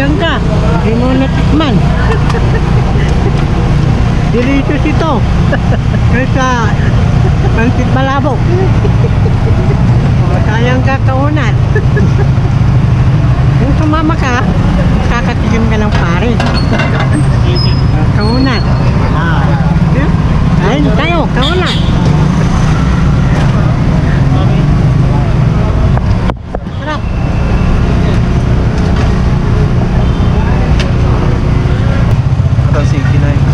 Sayang ka. Hindi mo natikman. Delicious ito. Kaysa pangsit malabok. Sayang ka kaunan. Kung sumama ka, kakatigim ka ng pare. Kaunan. Ayun tayo, kaunan. Sarap. Ito, sige na yun.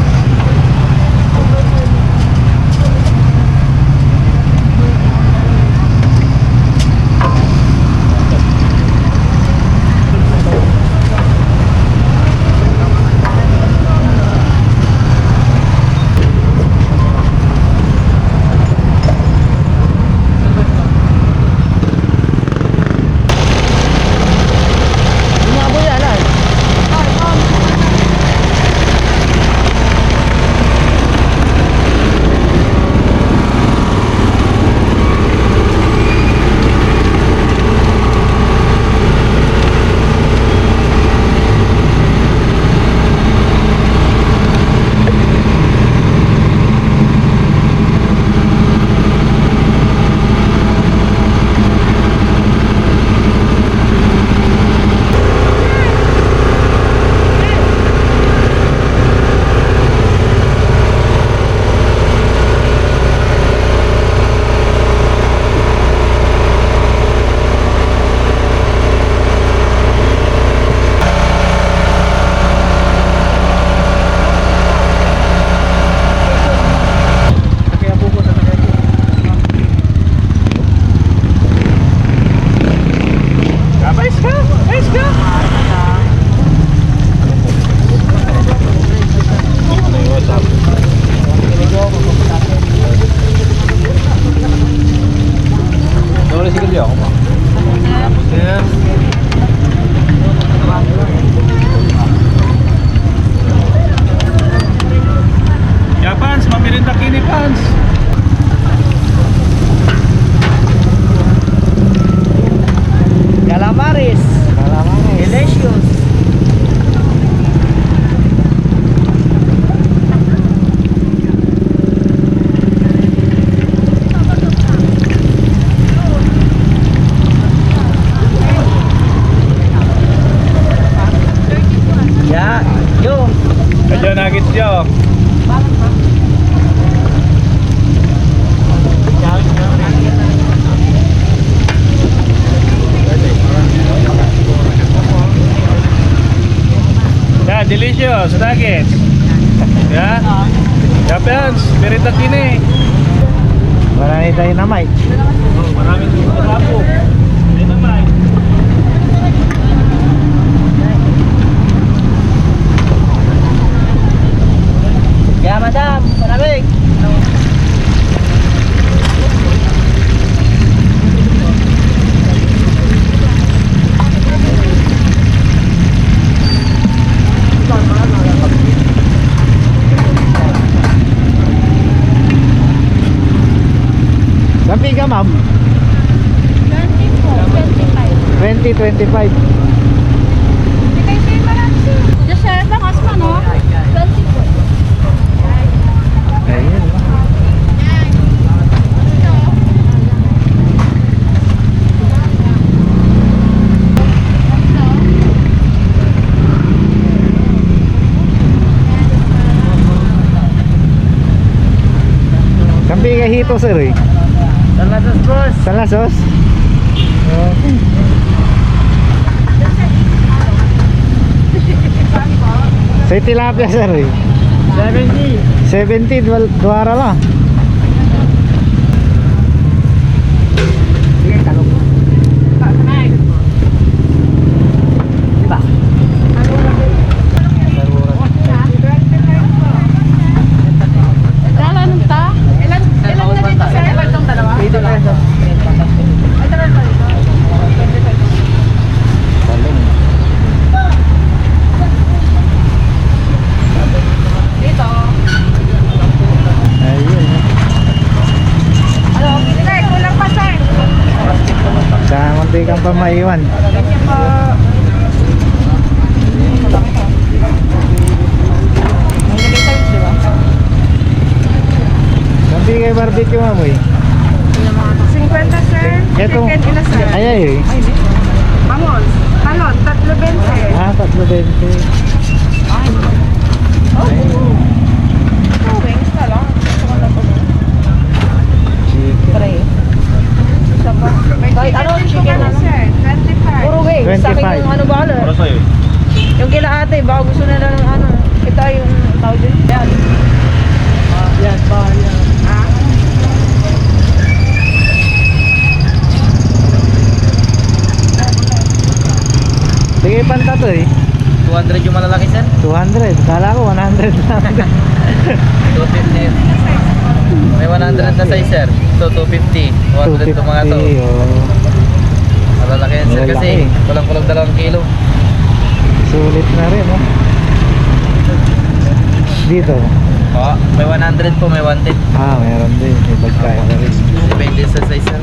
Delicious nuggets. Ya. Japans, merita kini. Marami dynamite. Oh, maraming tapo. Dynamite. Ya, madam. Maraming. Gabi ka, ma'am? 20, 25. Ayun. Gabi ka hito, sir, eh. Salasos, boss. Salasos? Okay. Sa tilapia, sir, eh. 70. 70, duwara lang. Sige, talong. Diba? Munti kang pamaiwan. kay barbecue mamoy. 50 sir. Eto. Chicken ina sir. Ay ay. Bangos. Talon, 3.20. Ah, 3.20. Wings na lang. Gusto ko na po. Chicken. Pre. May Kahit chicken ano, din po chicken kami, ano? sir. 25. Puro wings. Sa akin 25. yung ano ba? Para sa'yo. Yung kila ate, baka gusto nila ng ano. Ito yung tawag din. Yan. Yan, yan. Sige, panta to eh. 200 yung malalaki sir. 200. Kala ko 100 lang. 250. May 100 na size sir. So 250. 100 to mga to. 250, oh. Malalaki yan sir kasi Malalaki. kulang-kulang 2 kilo. Sulit na rin, oh. Dito. Oo, may 100 po, may 110. Ah, meron din. May pagkain na rin. Depende sa size sir.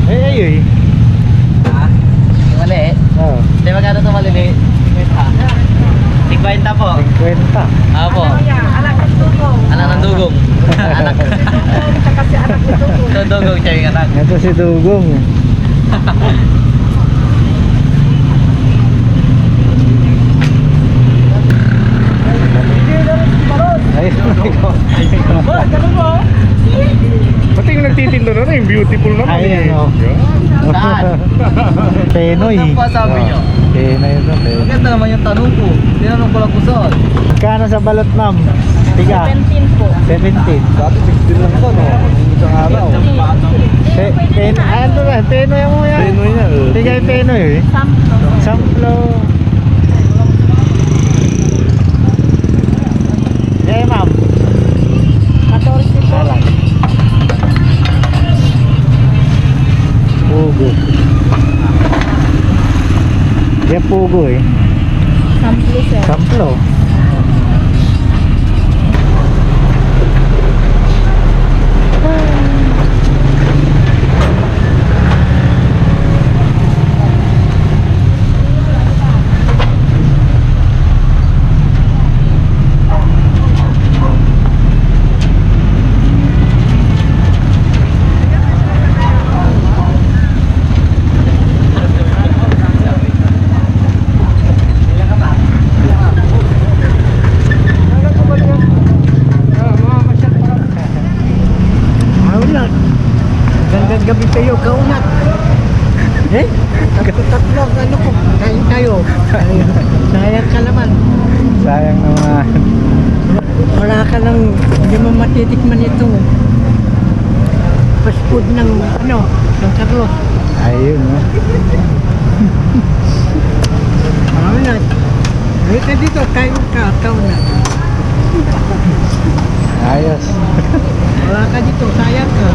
Eh, ay, ay. Ah, yung mali Oh, Hindi, magkano ito maliliit? 50 po. 50. Apo. Ano yan? Anak ng tugong. Anak ng dugong. Anak. Tugong, tsaka si anak ni tugong. Ito dugong siya yung anak. Ito si Dugong. Ay, Pati yung nagtitinda na yung beautiful naman. Ayan, oh. Saan? Penoy. Ano pa sabi nyo? Penoy ito, Penoy. Maganda naman yung tanong ko. Tinanong ko lang po saan. Kano sa balot, ma'am? Tiga. 17 po. 17. Dati 16 lang ito, no? Isang araw. Ano ba? Penoy mo yan. Penoy yan. Tiga yung Penoy eh. Samplo. Eh, ma'am. 14 po. Salang. Pugo. Yan pugo eh. Sampli sir. Samplo. Kaunat. Gandang gabi kayo, kaunat. Eh? Tatlo, ano ko, kain tayo. Sayang ka naman. Sayang naman. Wala ka lang, hindi mo matitikman ito. Fast food ng, ano, ng Carlos. Ayun, no? Kaunat. Ay ka dito, kain ka, kaunat. Ayos. Wala ka dito, sayang ka.